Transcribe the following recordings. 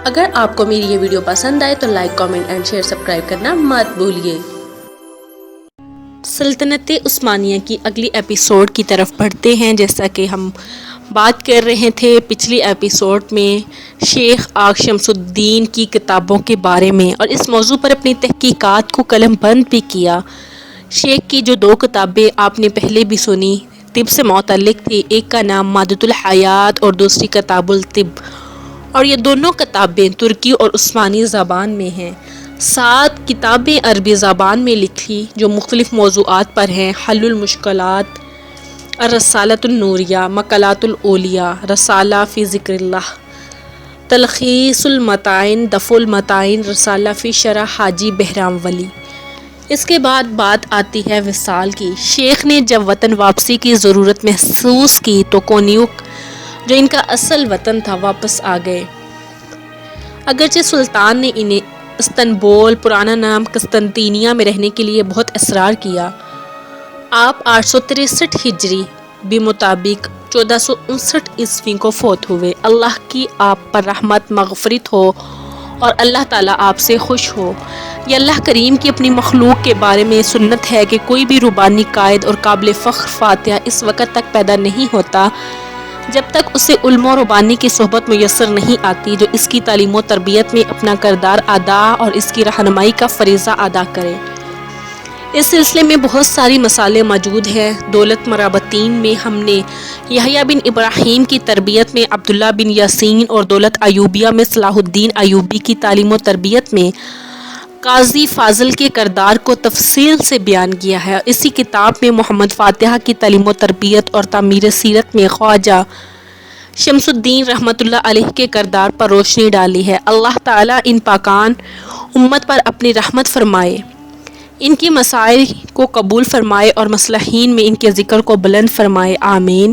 اگر آپ کو میری یہ ویڈیو پسند آئے تو like, comment and share, subscribe کرنا مت بھولیے۔ سلطنت عثمانیہ کی اگلی ایپیسوڈ کی طرف بڑھتے ہیں۔ جیسا کہ ہم بات کر رہے تھے پچھلی ایپیسوڈ میں شیخ آغا شمس الدین کی کتابوں کے بارے میں، اور اس موضوع پر اپنی تحقیقات کو قلم بند بھی کیا۔ شیخ کی جو 2 کتابیں آپ نے پہلے بھی سنی، طب سے متعلق تھی، ایک کا نام مادۃ الحیات اور دوسری کتاب الطب، اور یہ دونوں کتابیں ترکی اور عثمانی زبان میں ہیں۔ 7 کتابیں عربی زبان میں لکھی جو مختلف موضوعات پر ہیں: حل المشکلات، الرسالۃ النوریہ، مقالات الاولیاء، رسالہ فی ذکر اللہ، تلخیص المتائن، دفع المتائن، رسالہ فی شرح حاجی بہرام ولی۔ اس کے بعد بات آتی ہے وصال کی۔ شیخ نے جب وطن واپسی کی ضرورت محسوس کی تو کونیوک، جو ان کا اصل وطن تھا، واپس آ گئے۔ اگرچہ سلطان نے انہیں استنبول، پرانا نام قسطنطینیہ میں رہنے کے لیے بہت اصرار کیا۔ آپ 863 ہجری بمطابق 1459 عیسوی کو فوت ہوئے۔ اللہ کی آپ پر رحمت مغفرت ہو اور اللہ تعالیٰ آپ سے خوش ہو۔ یہ اللہ کریم کی اپنی مخلوق کے بارے میں سنت ہے کہ کوئی بھی ربانی قائد اور قابل فخر فاتح اس وقت تک پیدا نہیں ہوتا جب تک اسے علم و ربانی کی صحبت میسر نہیں آتی جو اس کی تعلیم و تربیت میں اپنا کردار ادا اور اس کی رہنمائی کا فریضہ ادا کرے۔ اس سلسلے میں بہت ساری مثالیں موجود ہیں۔ دولت مرابطین میں ہم نے یحییٰ بن ابراہیم کی تربیت میں عبداللہ بن یاسین، اور دولت ایوبیہ میں صلاح الدین ایوبی کی تعلیم و تربیت میں قاضی فاضل کے کردار کو تفصیل سے بیان کیا ہے۔ اسی کتاب میں محمد فاتح کی تعلیم و تربیت اور تعمیر سیرت میں خواجہ شمس الدین رحمۃ اللہ علیہ کے کردار پر روشنی ڈالی ہے۔ اللہ تعالیٰ ان پاکان امت پر اپنی رحمت فرمائے، ان کی مسائل کو قبول فرمائے اور مصلحین میں ان کے ذکر کو بلند فرمائے، آمین۔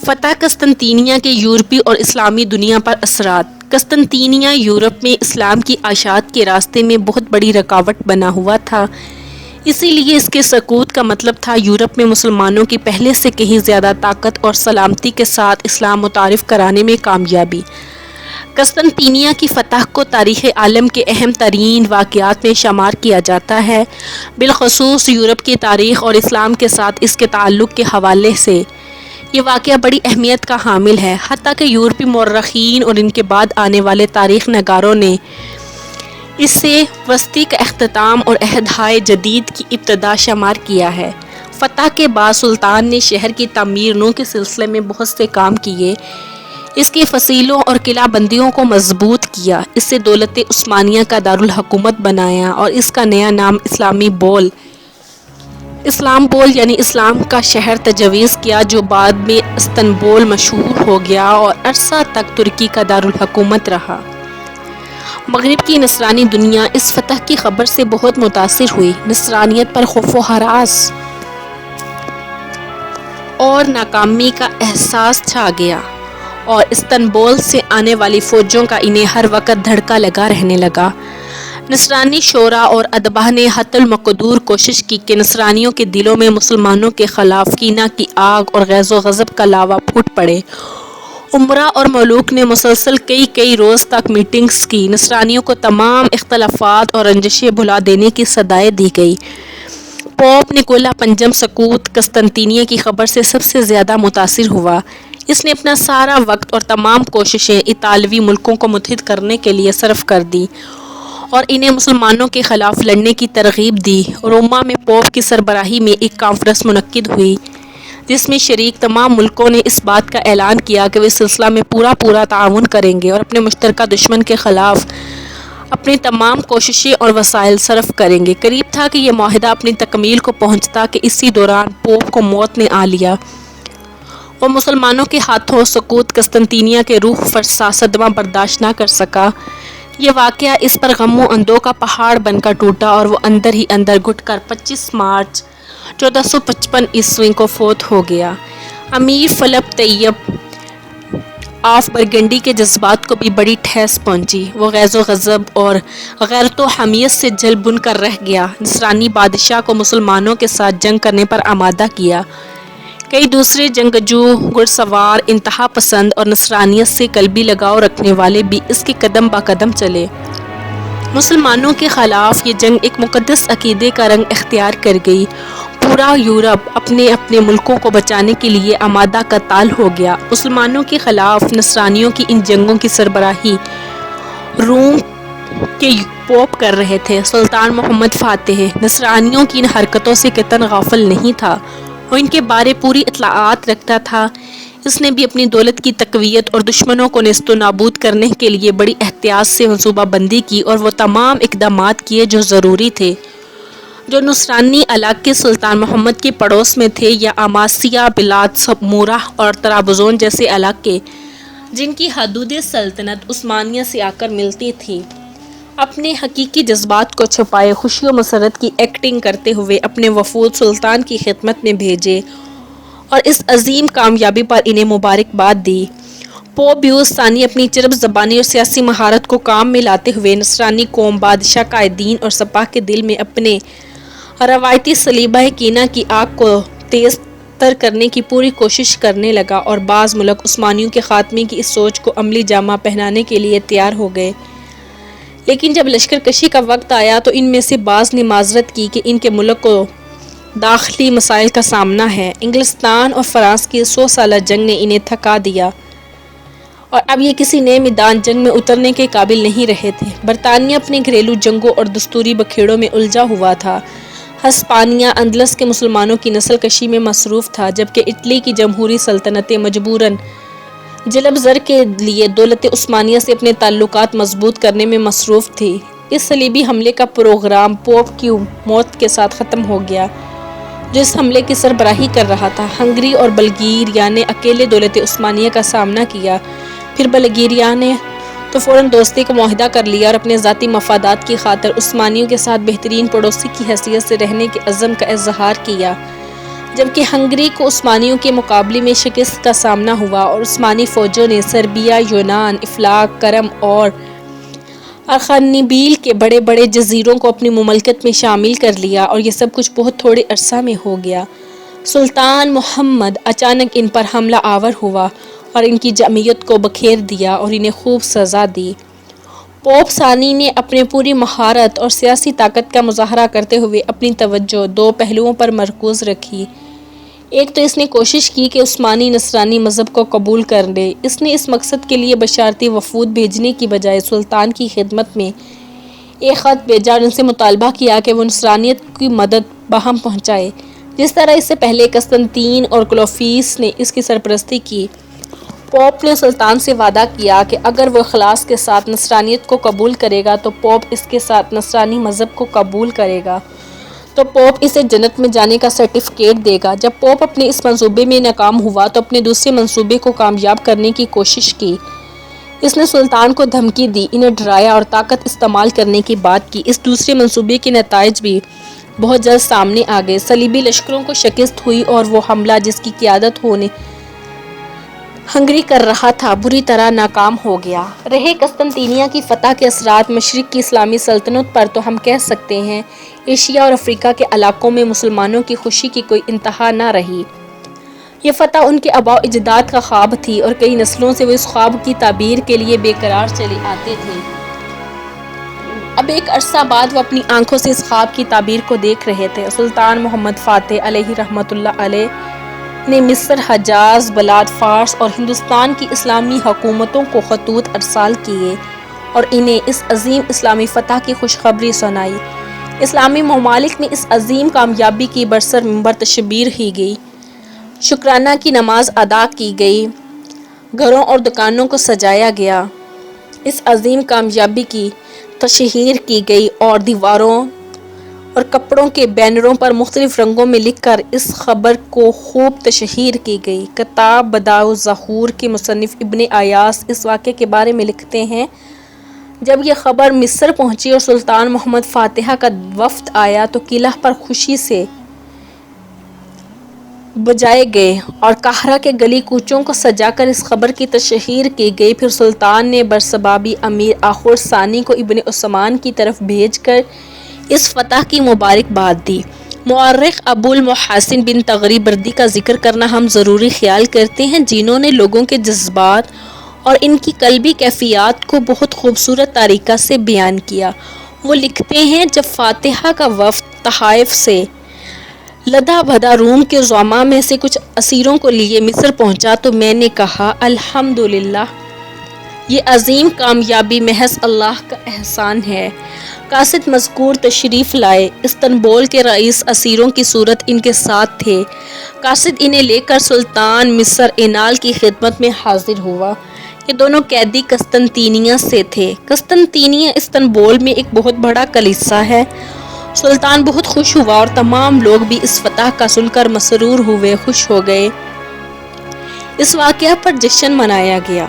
فتح قسطنطینیہ کے یورپی اور اسلامی دنیا پر اثرات۔ قسطنطینیہ یورپ میں اسلام کی اشاعت کے راستے میں بہت بڑی رکاوٹ بنا ہوا تھا، اسی لیے اس کے سقوط کا مطلب تھا یورپ میں مسلمانوں کی پہلے سے کہیں زیادہ طاقت اور سلامتی کے ساتھ اسلام متعارف کرانے میں کامیابی۔ قسطنطینیہ کی فتح کو تاریخ عالم کے اہم ترین واقعات میں شمار کیا جاتا ہے، بالخصوص یورپ کی تاریخ اور اسلام کے ساتھ اس کے تعلق کے حوالے سے یہ واقعہ بڑی اہمیت کا حامل ہے، حتیٰ کہ یورپی مورخین اور ان کے بعد آنے والے تاریخ نگاروں نے اسے وسطی کا اختتام اور عہدۂ جدید کی ابتدا شمار کیا ہے۔ فتح کے بعد سلطان نے شہر کی تعمیر نو کے سلسلے میں بہت سے کام کیے، اس کی فصیلوں اور قلعہ بندیوں کو مضبوط کیا، اسے دولت عثمانیہ کا دارالحکومت بنایا اور اس کا نیا نام اسلام بول یعنی اسلام کا شہر تجویز کیا، جو بعد میں استنبول مشہور ہو گیا اور عرصہ تک ترکی کا دارالحکومت رہا۔ مغرب کی نصرانی دنیا اس فتح کی خبر سے بہت متاثر ہوئی، نصرانیت پر خوف و ہراس اور ناکامی کا احساس چھا گیا، اور استنبول سے آنے والی فوجوں کا انہیں ہر وقت دھڑکا لگا رہنے لگا۔ نصرانی شورا اور ادبا نے حتی المقدور کوشش کی کہ نصرانیوں کے دلوں میں مسلمانوں کے خلاف کینہ کی آگ اور غیظ و غضب کا لاوا پھوٹ پڑے۔ امراء اور ملوک نے مسلسل کئی روز تک میٹنگز کی، نصرانیوں کو تمام اختلافات اور رنجشیں بھلا دینے کی صدائیں دی گئی۔ پوپ نکولا پنجم سقوط قسطنطینیہ کی خبر سے سب سے زیادہ متاثر ہوا۔ اس نے اپنا سارا وقت اور تمام کوششیں اطالوی ملکوں کو متحد کرنے کے لیے صرف کر دی اور انہیں مسلمانوں کے خلاف لڑنے کی ترغیب دی۔ روما میں پوپ کی سربراہی میں ایک کانفرنس منعقد ہوئی جس میں شریک تمام ملکوں نے اس بات کا اعلان کیا کہ وہ اس سلسلہ میں پورا تعاون کریں گے اور اپنے مشترکہ دشمن کے خلاف اپنی تمام کوششیں اور وسائل صرف کریں گے۔ قریب تھا کہ یہ معاہدہ اپنی تکمیل کو پہنچتا کہ اسی دوران پوپ کو موت نے آ لیا۔ وہ مسلمانوں کے ہاتھوں سقوط قسطنطینیہ کے روح فرسا صدمہ برداشت نہ کر سکا۔ یہ واقعہ اس پر غم و اندوہ کا پہاڑ بن کر ٹوٹا اور وہ اندر ہی اندر گھٹ کر 25 مارچ 1455 عیسوی کو فوت ہو گیا۔ امیر فلپ طیب آف برگنڈی کے جذبات کو بھی بڑی ٹھیس پہنچی، وہ غیظ و غضب اور غیرت و حمیت سے جل بن کر رہ گیا۔ نصرانی بادشاہ کو مسلمانوں کے ساتھ جنگ کرنے پر آمادہ کیا۔ کئی دوسرے جنگجو، گھڑ سوار، انتہا پسند اور نصرانیت سے قلبی لگاؤ رکھنے والے بھی اس کے قدم بہ قدم چلے۔ مسلمانوں کے خلاف یہ جنگ ایک مقدس عقیدے کا رنگ اختیار کر گئی۔ پورا یورپ اپنے اپنے ملکوں کو بچانے کے لیے آمادہ کا تال ہو گیا۔ مسلمانوں کے خلاف نصرانیوں کی ان جنگوں کی سربراہی روم کے پوپ کر رہے تھے۔ سلطان محمد فاتح نصرانیوں کی ان حرکتوں سے قطعاً غافل نہیں تھا، وہ ان کے بارے پوری اطلاعات رکھتا تھا۔ اس نے بھی اپنی دولت کی تقویت اور دشمنوں کو نیست و نابود کرنے کے لیے بڑی احتیاط سے منصوبہ بندی کی اور وہ تمام اقدامات کیے جو ضروری تھے۔ جو نصرانی علاقے سلطان محمد کے پڑوس میں تھے یا عماسیہ، بلاد سمورہ اور طرابزون جیسے علاقے جن کی حدود سلطنت عثمانیہ سے آ کر ملتی تھی، اپنے حقیقی جذبات کو چھپائے خوشی و مسرت کی ایکٹنگ کرتے ہوئے اپنے وفود سلطان کی خدمت میں بھیجے اور اس عظیم کامیابی پر انہیں مبارکباد دی۔ پوپ پیوس ثانی اپنی چرب زبانی اور سیاسی مہارت کو کام میں لاتے ہوئے نصرانی قوم، بادشاہ، قائدین اور سپاہ کے دل میں اپنے روایتی صلیبہ کینہ کی آگ کو تیز تر کرنے کی پوری کوشش کرنے لگا اور بعض ملک عثمانیوں کے خاتمے کی اس سوچ کو عملی جامہ پہنانے کے لیے تیار ہو گئے۔ لیکن جب لشکر کشی کا وقت آیا تو ان میں سے بعض نے معذرت کی کہ ان کے ملک کو داخلی مسائل کا سامنا ہے۔ انگلستان اور فرانس کی 100 سالہ جنگ نے انہیں تھکا دیا اور اب یہ کسی نئے میدان جنگ میں اترنے کے قابل نہیں رہے تھے۔ برطانیہ اپنے گھریلو جنگوں اور دستوری بکھیڑوں میں الجھا ہوا تھا۔ ہسپانیہ اندلس کے مسلمانوں کی نسل کشی میں مصروف تھا، جبکہ اٹلی کی جمہوری سلطنتیں مجبوراً جلب زر کے لیے دولت عثمانیہ سے اپنے تعلقات مضبوط کرنے میں مصروف تھی۔ اس صلیبی حملے کا پروگرام پوپ کی موت کے ساتھ ختم ہو گیا، جو اس حملے کی سربراہی کر رہا تھا۔ ہنگری اور بلغیریا نے اکیلے دولت عثمانیہ کا سامنا کیا، پھر بلغیریا نے تو فوراً دوستی کا معاہدہ کر لیا اور اپنے ذاتی مفادات کی خاطر عثمانیوں کے ساتھ بہترین پڑوسی کی حیثیت سے رہنے کے عزم کا اظہار کیا، جبکہ ہنگری کو عثمانیوں کے مقابلے میں شکست کا سامنا ہوا اور عثمانی فوجوں نے سربیا، یونان، افلاک، کرم اور ارخانیبیل کے بڑے بڑے جزیروں کو اپنی مملکت میں شامل کر لیا اور یہ سب کچھ بہت تھوڑے عرصہ میں ہو گیا۔ سلطان محمد اچانک ان پر حملہ آور ہوا اور ان کی جمعیت کو بکھیر دیا اور انہیں خوب سزا دی۔ پوپ ثانی نے اپنے پوری مہارت اور سیاسی طاقت کا مظاہرہ کرتے ہوئے اپنی توجہ 2 پہلوؤں پر مرکوز رکھی۔ ایک تو اس نے کوشش کی کہ عثمانی نصرانی مذہب کو قبول کر لے۔ اس نے اس مقصد کے لیے بشارتی وفود بھیجنے کی بجائے سلطان کی خدمت میں ایک خط بھیجا اور ان سے مطالبہ کیا کہ وہ نصرانیت کی مدد باہم پہنچائے، جس طرح اس سے پہلے قسطنطین اور کلوفیس نے اس کی سرپرستی کی۔ پوپ نے سلطان سے وعدہ کیا کہ اگر وہ اخلاص کے ساتھ نصرانیت کو قبول کرے گا تو پوپ اس کے ساتھ نصرانی مذہب کو قبول کرے گا تو پوپ اسے جنت میں جانے کا سرٹیفکیٹ دے گا۔ جب پوپ اپنے اس منصوبے میں ناکام ہوا تو اپنے دوسرے منصوبے کو کامیاب کرنے کی کوشش کی۔ اس نے سلطان کو دھمکی دی، انہیں ڈرایا اور طاقت استعمال کرنے کی بات کی۔ اس دوسرے منصوبے کے نتائج بھی بہت جلد سامنے آ گئے۔ صلیبی لشکروں کو شکست ہوئی اور وہ حملہ جس کی قیادت ہنگری کر رہا تھا بری طرح ناکام ہو گیا۔ رہے قسطنطینیہ کی فتح کے اثرات مشرق کی اسلامی سلطنت پر تو ہم کہہ سکتے ہیں ایشیا اور افریقہ کے علاقوں میں مسلمانوں کی خوشی کی کوئی انتہا نہ رہی۔ یہ فتح ان کے آباء و اجداد کا خواب تھی اور کئی نسلوں سے وہ اس خواب کی تعبیر کے لیے بے قرار چلے آتے تھے۔ اب ایک عرصہ بعد وہ اپنی آنکھوں سے اس خواب کی تعبیر کو دیکھ رہے تھے۔ سلطان محمد فاتح علیہ رحمۃ اللہ علیہ نے مصر، حجاز، بلاد فارس اور ہندوستان کی اسلامی حکومتوں کو خطوط ارسال کیے اور انہیں اس عظیم اسلامی فتح کی خوشخبری سنائی۔ اسلامی ممالک میں اس عظیم کامیابی کی برسر ممبر تشبیر کی گئی، شکرانہ کی نماز ادا کی گئی، گھروں اور دکانوں کو سجایا گیا، اس عظیم کامیابی کی تشہیر کی گئی اور دیواروں اور کپڑوں کے بینروں پر مختلف رنگوں میں لکھ کر اس خبر کو خوب تشہیر کی گئی۔ کتاب بدائع الظہور کے مصنف ابن ایاس اس واقعے کے بارے میں لکھتے ہیں، جب یہ خبر مصر پہنچی اور سلطان محمد فاتح کا وفد آیا تو قلعہ پر خوشی سے بجائے گئے اور قاہرہ کے گلی کوچوں کو سجا کر اس خبر کی تشہیر کی گئی۔ پھر سلطان نے برسبابی امیر آخور ثانی کو ابن عثمان کی طرف بھیج کر اس فتح کی مبارکباد دی۔ مورخ ابو المحاسن بن تغری بردی کا ذکر کرنا ہم ضروری خیال کرتے ہیں، جنہوں نے لوگوں کے جذبات اور ان کی قلبی کیفیات کو بہت خوبصورت طریقہ سے بیان کیا۔ وہ لکھتے ہیں، جب فاتحہ کا وفد تحائف سے لدا بھدا روم کے زعماء میں سے کچھ اسیروں کو لیے مصر پہنچا تو میں نے کہا، الحمدللہ، یہ عظیم کامیابی محض اللہ کا احسان ہے۔ قاصد مذکور تشریف لائے۔ استنبول کے رئیس اسیروں کی صورت ان کے ساتھ تھے۔ قاصد انہیں لے کر سلطان مصر اینال کی خدمت میں حاضر ہوا۔ یہ دونوں قیدی قسطنطینیہ سے تھے۔ قسطنطینیہ استنبول میں ایک بہت بڑا کلیسا ہے۔ سلطان بہت خوش ہوا اور تمام لوگ بھی اس فتح کا سن کر مسرور ہوئے، خوش ہو گئے۔ اس واقعہ پر جشن منایا گیا،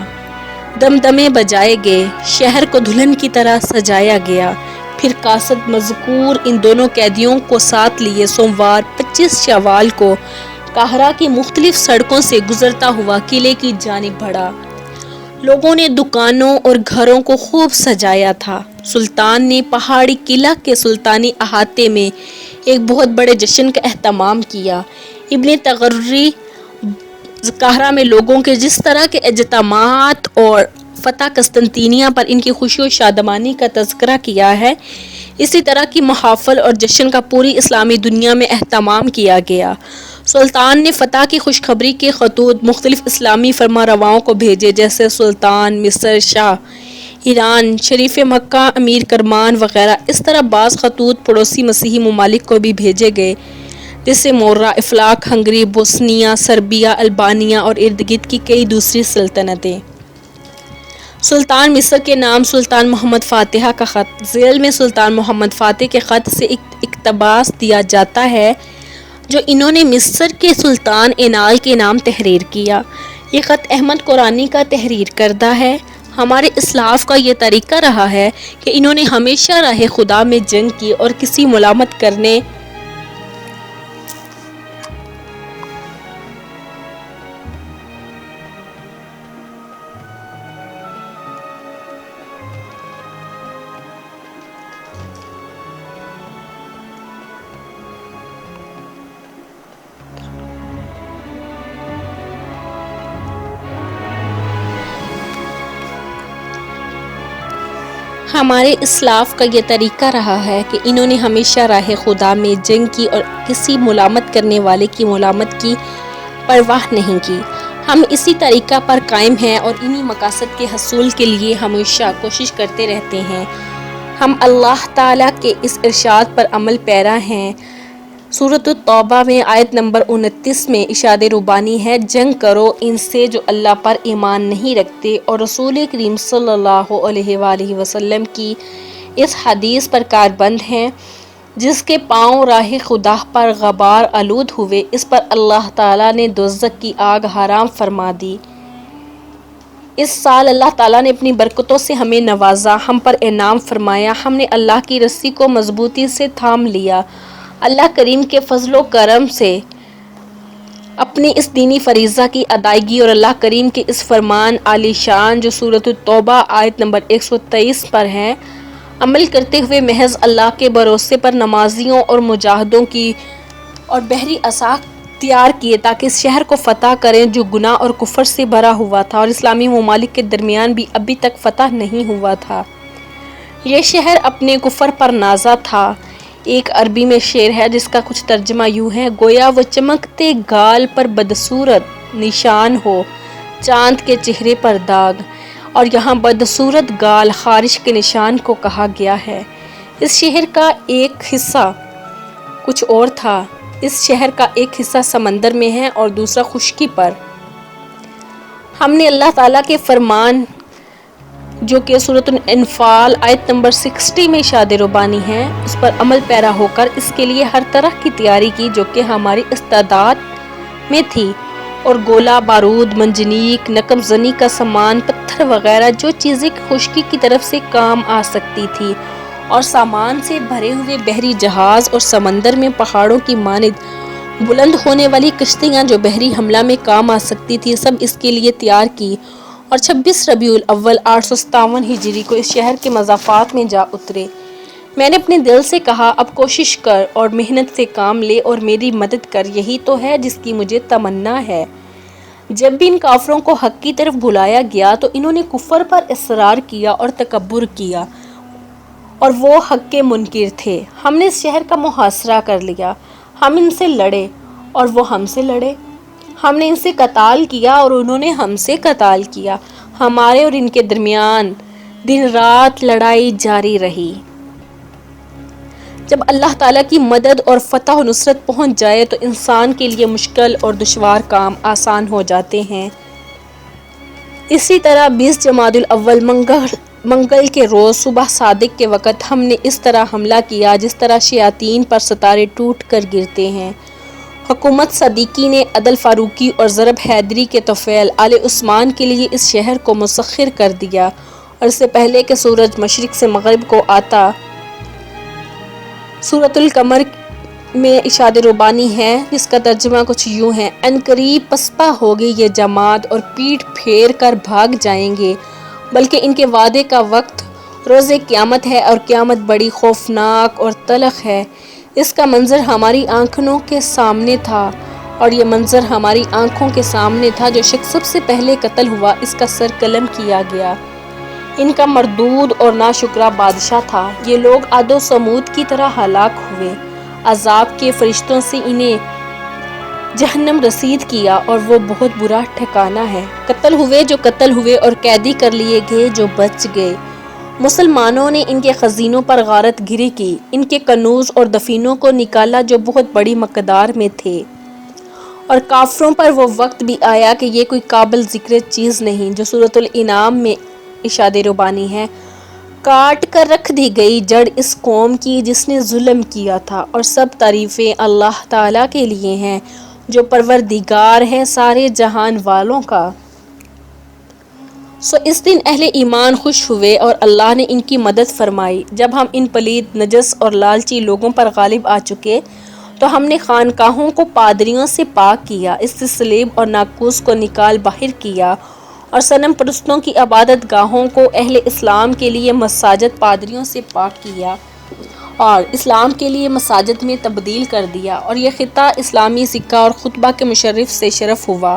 دمدمے بجائے گئے، شہر کو دلہن کی طرح سجایا گیا۔ پھر قاصد مذکور ان دونوں قیدیوں کو ساتھ لیے سوموار 25 شوال کو قاہرہ کی مختلف سڑکوں سے گزرتا ہوا قلعے کی جانب بڑھا۔ لوگوں نے دکانوں اور گھروں کو خوب سجایا تھا۔ سلطان نے پہاڑی قلعہ کے سلطانی احاطے میں ایک بہت بڑے جشن کا اہتمام کیا۔ ابن تغری قاہرہ میں لوگوں کے جس طرح کے اجتماعات اور فتح قسطنطینیہ پر ان کی خوشی و شادمانی کا تذکرہ کیا ہے، اسی طرح کی محافل اور جشن کا پوری اسلامی دنیا میں اہتمام کیا گیا۔ سلطان نے فتح کی خوشخبری کے خطوط مختلف اسلامی فرمانرواؤں کو بھیجے، جیسے سلطان مصر، شاہ ایران، شریف مکہ، امیر کرمان وغیرہ۔ اس طرح بعض خطوط پڑوسی مسیحی ممالک کو بھی بھیجے گئے، جیسے مورا، افلاک، ہنگری، بوسنیا، سربیا، البانیہ اور ارد گرد کی کئی دوسری سلطنتیں۔ سلطان مصر کے نام سلطان محمد فاتح کا خط۔ ذیل میں سلطان محمد فاتح کے خط سے اقتباس دیا جاتا ہے، جو انہوں نے مصر کے سلطان اینال کے نام تحریر کیا۔ یہ خط احمد قرانی کا تحریر کردہ ہے۔ ہمارے اسلاف کا یہ طریقہ رہا ہے کہ انہوں نے ہمیشہ راہ خدا میں جنگ کی اور کسی ملامت کرنے ہمارے اسلاف کا یہ طریقہ رہا ہے کہ انہوں نے ہمیشہ راہ خدا میں جنگ کی اور کسی ملامت کرنے والے کی ملامت کی پرواہ نہیں کی۔ ہم اسی طریقہ پر قائم ہیں اور انہی مقاصد کے حصول کے لیے ہمیشہ کوشش کرتے رہتے ہیں۔ ہم اللہ تعالیٰ کے اس ارشاد پر عمل پیرا ہیں۔ سورۃ التوبہ میں آیت نمبر 29 میں ارشاد ربانی ہے، جنگ کرو ان سے جو اللہ پر ایمان نہیں رکھتے، اور رسول کریم صلی اللہ علیہ وآلہ وسلم کی اس حدیث پر کاربند ہیں، جس کے پاؤں راہ خدا پر غبار آلود ہوئے، اس پر اللہ تعالیٰ نے دوزخ کی آگ حرام فرما دی۔ اس سال اللہ تعالیٰ نے اپنی برکتوں سے ہمیں نوازا، ہم پر انعام فرمایا، ہم نے اللہ کی رسی کو مضبوطی سے تھام لیا۔ اللہ کریم کے فضل و کرم سے اپنی اس دینی فریضہ کی ادائیگی اور اللہ کریم کے اس فرمان عالی شان جو سورۃ التوبہ آیت نمبر 123 پر ہے، عمل کرتے ہوئے محض اللہ کے بھروسے پر نمازیوں اور مجاہدوں کی اور بحری عصا اختیار کیے تاکہ اس شہر کو فتح کریں جو گناہ اور کفر سے بھرا ہوا تھا اور اسلامی ممالک کے درمیان بھی ابھی تک فتح نہیں ہوا تھا۔ یہ شہر اپنے کفر پر نازا تھا۔ ایک عربی میں شعر ہے جس کا کچھ ترجمہ یوں ہے، گویا وہ چمکتے گال پر بدصورت نشان ہو، چاند کے چہرے پر داغ، اور یہاں بدصورت گال خارش کے نشان کو کہا گیا ہے۔ اس شہر کا ایک حصہ کچھ اور تھا، اس شہر کا ایک حصہ سمندر میں ہے اور دوسرا خشکی پر۔ ہم نے اللہ تعالیٰ کے فرمان جو کہ سورۃ الانفال آیت نمبر 60 میں ارشاد ربانی ہے، اس پر عمل پیرا ہو کر اس کے لیے ہر طرح کی تیاری کی جو کہ ہماری استعداد میں تھی، اور گولہ بارود، منجنیق، نقب زنی کا سامان، پتھر وغیرہ جو چیزیں خشکی کی طرف سے کام آ سکتی تھی، اور سامان سے بھرے ہوئے بحری جہاز، اور سمندر میں پہاڑوں کی مانند بلند ہونے والی کشتیاں جو بحری حملہ میں کام آ سکتی تھی، سب اس کے لیے تیار کی، اور 26 ربیع الاول 857 ہجری کو اس شہر کے مضافات میں جا اترے۔ میں نے اپنے دل سے کہا اب کوشش کر اور محنت سے کام لے اور میری مدد کر، یہی تو ہے جس کی مجھے تمنا ہے۔ جب بھی ان کافروں کو حق کی طرف بلایا گیا تو انہوں نے کفر پر اصرار کیا اور تکبر کیا، اور وہ حق کے منکر تھے۔ ہم نے اس شہر کا محاصرہ کر لیا، ہم ان سے لڑے اور وہ ہم سے لڑے، ہم نے ان سے قتال کیا اور انہوں نے ہم سے قتال کیا، ہمارے اور ان کے درمیان دن رات لڑائی جاری رہی۔ جب اللہ تعالیٰ کی مدد اور فتح و نصرت پہنچ جائے تو انسان کے لیے مشکل اور دشوار کام آسان ہو جاتے ہیں۔ اسی طرح 20 جمادی الاول منگل کے روز صبح صادق کے وقت ہم نے اس طرح حملہ کیا جس طرح شیاطین پر ستارے ٹوٹ کر گرتے ہیں۔ حکومت صدیقی نے عدل فاروقی اور ضرب حیدری کے طفیل آل عثمان کے لیے اس شہر کو مسخر کر دیا، اور اس سے پہلے کہ سورج مشرق سے مغرب کو آتا۔ سورۃ القمر میں ارشاد ربانی ہے جس کا ترجمہ کچھ یوں ہے: ان قریب پسپا ہوگی یہ جماعت اور پیٹھ پھیر کر بھاگ جائیں گے، بلکہ ان کے وعدے کا وقت روز قیامت ہے اور قیامت بڑی خوفناک اور تلخ ہے۔ اس کا منظر ہماری آنکھوں کے سامنے تھا، اور یہ منظر ہماری آنکھوں کے سامنے تھا جو شخص سب سے پہلے قتل ہوا اس کا سر قلم کیا گیا۔ ان کا مردود اور ناشکرا بادشاہ تھا۔ یہ لوگ عاد و ثمود کی طرح ہلاک ہوئے، عذاب کے فرشتوں سے انہیں جہنم رسید کیا، اور وہ بہت برا ٹھکانہ ہے۔ قتل ہوئے جو قتل ہوئے اور قیدی کر لیے گئے جو بچ گئے۔ مسلمانوں نے ان کے خزینوں پر غارت گری کی، ان کے کنوز اور دفینوں کو نکالا جو بہت بڑی مقدار میں تھے، اور کافروں پر وہ وقت بھی آیا کہ یہ کوئی قابل ذکر چیز نہیں، جو سورۃ الانعام میں ارشاد ربانی ہے: کاٹ کر رکھ دی گئی جڑ اس قوم کی جس نے ظلم کیا تھا، اور سب تعریفیں اللہ تعالیٰ کے لیے ہیں جو پروردگار ہے سارے جہان والوں کا۔ سو اس دن اہل ایمان خوش ہوئے اور اللہ نے ان کی مدد فرمائی۔ جب ہم ان پلید، نجس اور لالچی لوگوں پر غالب آ چکے تو ہم نے خانقاہوں کو پادریوں سے پاک کیا، اس سے صلیب اور ناقوس کو نکال باہر کیا، اور صنم پرستوں کی عبادت گاہوں کو اہل اسلام کے لیے مساجد پادریوں سے پاک کیا اور اسلام کے لیے مساجد میں تبدیل کر دیا، اور یہ خطہ اسلامی سکہ اور خطبہ کے مشرف سے شرف ہوا۔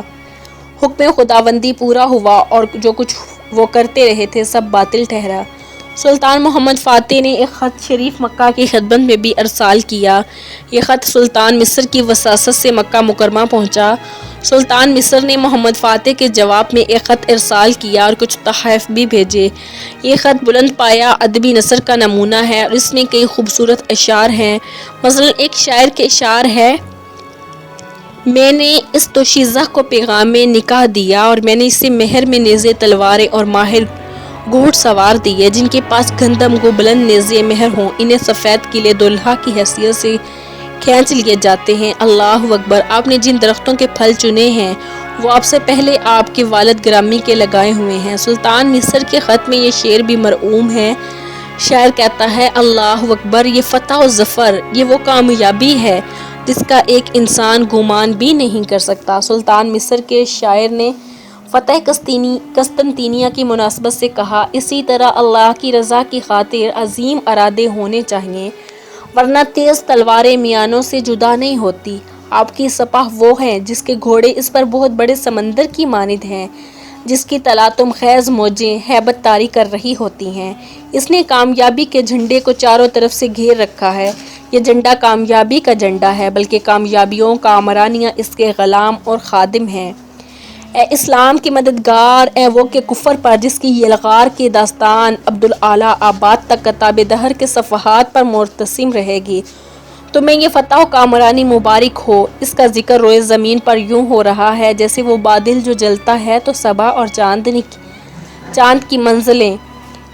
حکم خداوندی پورا ہوا اور جو کچھ وہ کرتے رہے تھے سب باطل ٹھہرا۔ سلطان محمد فاتح نے ایک خط شریف مکہ کی خدمت میں بھی ارسال کیا۔ یہ خط سلطان مصر کی وساطت سے مکہ مکرمہ پہنچا۔ سلطان مصر نے محمد فاتح کے جواب میں ایک خط ارسال کیا اور کچھ تحائف بھی بھیجے۔ یہ خط بلند پایا ادبی نثر کا نمونہ ہے اور اس میں کئی خوبصورت اشعار ہیں۔ مثلا ایک شاعر کے اشعار ہے: میں نے اس دوشیزہ کو پیغام نکاح دیا، اور میں نے اسے مہر میں نیزے تلواریں اور ماہر گھوڑ سوار دیے، جن کے پاس گندم گو بلند نیزے مہر ہوں، انہیں سفید قلعے دلہا کی حیثیت سے کھینچ لیے جاتے ہیں۔ اللہ اکبر! آپ نے جن درختوں کے پھل چنے ہیں وہ آپ سے پہلے آپ کے والد گرامی کے لگائے ہوئے ہیں۔ سلطان مصر کے خط میں یہ شعر بھی مرعوم ہے۔ شاعر کہتا ہے: اللہ اکبر! یہ فتح و ظفر، یہ وہ کامیابی ہے جس کا ایک انسان گمان بھی نہیں کر سکتا۔ سلطان مصر کے شاعر نے فتح قسطنطنیہ کی مناسبت سے کہا: اسی طرح اللہ کی رضا کی خاطر عظیم ارادے ہونے چاہیے، ورنہ تیز تلواریں میانوں سے جدا نہیں ہوتی۔ آپ کی سپاہ وہ ہیں جس کے گھوڑے اس پر بہت بڑے سمندر کی مانند ہیں، جس کی تلاطم خیز موجیں ہیبت طاری کر رہی ہوتی ہیں۔ اس نے کامیابی کے جھنڈے کو چاروں طرف سے گھیر رکھا ہے۔ یہ جھنڈا کامیابی کا جھنڈا ہے، بلکہ کامیابیوں کا امرانیہ اس کے غلام اور خادم ہیں۔ اے اسلام کی مددگار، اے وہ کہ کفر پر جس کی یلغار کی داستان عبدالاعلی آباد تک کتاب دہر کے صفحات پر مرتسم رہے گی، تمہیں یہ فتح و کامرانی مبارک ہو۔ اس کا ذکر روئے زمین پر یوں ہو رہا ہے جیسے وہ بادل جو جلتا ہے تو صبا اور چاند کی منزلیں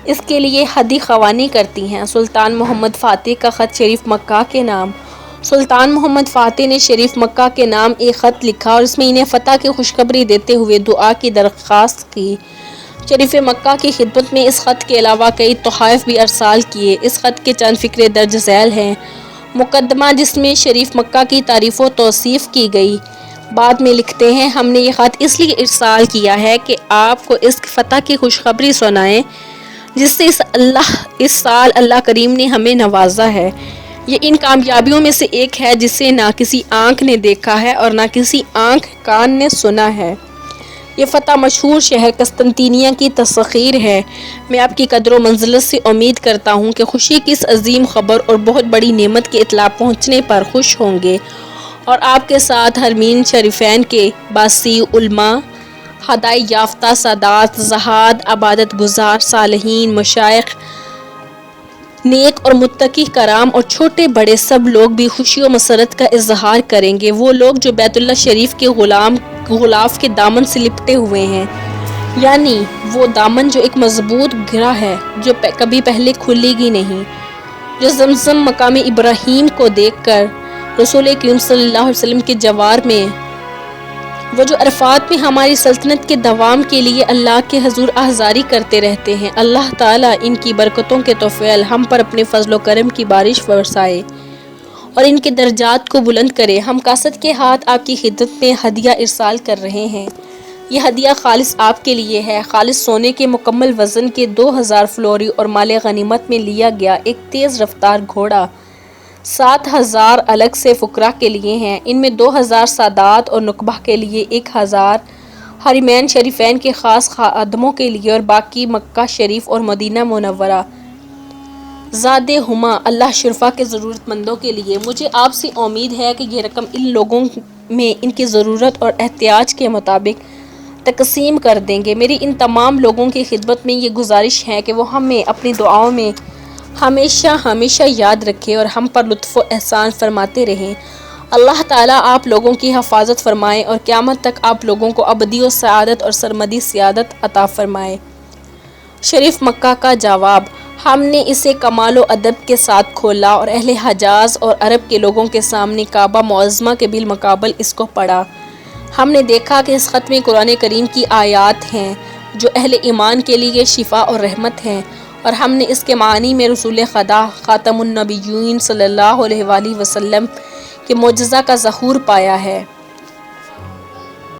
اس کے لیے حدی خوانی کرتی ہیں۔ سلطان محمد فاتح کا خط شریف مکہ کے نام۔ سلطان محمد فاتح نے شریف مکہ کے نام ایک خط لکھا اور اس میں انہیں فتح کی خوشخبری دیتے ہوئے دعا کی درخواست کی۔ شریف مکہ کی خدمت میں اس خط کے علاوہ کئی تحائف بھی ارسال کیے۔ اس خط کے چند فقرے درج ذیل ہیں: مقدمہ، جس میں شریف مکہ کی تعریف و توصیف کی گئی۔ بعد میں لکھتے ہیں: ہم نے یہ خط اس لیے ارسال کیا ہے کہ آپ کو اس فتح کی خوشخبری سنائیں جس سے اس سال اللہ کریم نے ہمیں نوازا ہے۔ یہ ان کامیابیوں میں سے ایک ہے جسے نہ کسی آنکھ نے دیکھا ہے اور نہ کسی آنکھ کان نے سنا ہے۔ یہ فتح مشہور شہر قسطنطنیہ کی تسخیر ہے۔ میں آپ کی قدر و منزلت سے امید کرتا ہوں کہ خوشی کی اس عظیم خبر اور بہت بڑی نعمت کے اطلاع پہنچنے پر خوش ہوں گے، اور آپ کے ساتھ حرمین شریفین کے باسی علماء، ہدایت یافتہ سادات، زہاد، عبادت گزار، صالحین، مشائخ، نیک اور متقی کرام اور چھوٹے بڑے سب لوگ بھی خوشی و مسرت کا اظہار کریں گے۔ وہ لوگ جو بیت اللہ شریف کے غلاف کے دامن سے لپٹے ہوئے ہیں، یعنی وہ دامن جو ایک مضبوط گرہ ہے جو کبھی پہلے کھلے گی نہیں، جو زمزم مقام ابراہیم کو دیکھ کر رسول کریم صلی اللہ علیہ وسلم کے جوار میں، وہ جو عرفات میں ہماری سلطنت کے دوام کے لیے اللہ کے حضور آہذاری کرتے رہتے ہیں، اللہ تعالیٰ ان کی برکتوں کے طفیل ہم پر اپنے فضل و کرم کی بارش برسائے اور ان کے درجات کو بلند کرے۔ ہم کاسد کے ہاتھ آپ کی خدمت میں ہدیہ ارسال کر رہے ہیں۔ یہ ہدیہ خالص آپ کے لیے ہے۔ خالص سونے کے مکمل وزن کے 2000 فلوری اور مال غنیمت میں لیا گیا ایک تیز رفتار گھوڑا 7000 الگ سے فقراء کے لیے ہیں۔ ان میں 2000 سادات اور نخبہ کے لیے 1000 حرمین شریفین کے خاص خادموں کے لیے اور باقی مکہ شریف اور مدینہ منورہ زاد ہما اللہ شرفا کے ضرورت مندوں کے لیے۔ مجھے آپ سے امید ہے کہ یہ رقم ان لوگوں میں ان کی ضرورت اور احتیاج کے مطابق تقسیم کر دیں گے۔ میری ان تمام لوگوں کی خدمت میں یہ گزارش ہے کہ وہ ہمیں اپنی دعاؤں میں ہمیشہ یاد رکھے اور ہم پر لطف و احسان فرماتے رہیں۔ اللہ تعالیٰ آپ لوگوں کی حفاظت فرمائے اور قیامت تک آپ لوگوں کو ابدی و سعادت اور سرمدی سعادت عطا فرمائے۔ شریف مکہ کا جواب: ہم نے اسے کمال و ادب کے ساتھ کھولا اور اہل حجاز اور عرب کے لوگوں کے سامنے کعبہ معظمہ کے بالمقابل اس کو پڑھا۔ ہم نے دیکھا کہ اس ختم قرآن کریم کی آیات ہیں جو اہل ایمان کے لیے شفا اور رحمت ہیں، اور ہم نے اس کے معنی میں رسول خدا خاتم النبیین صلی اللہ علیہ وآلہ وسلم کے معجزہ کا ظہور پایا ہے۔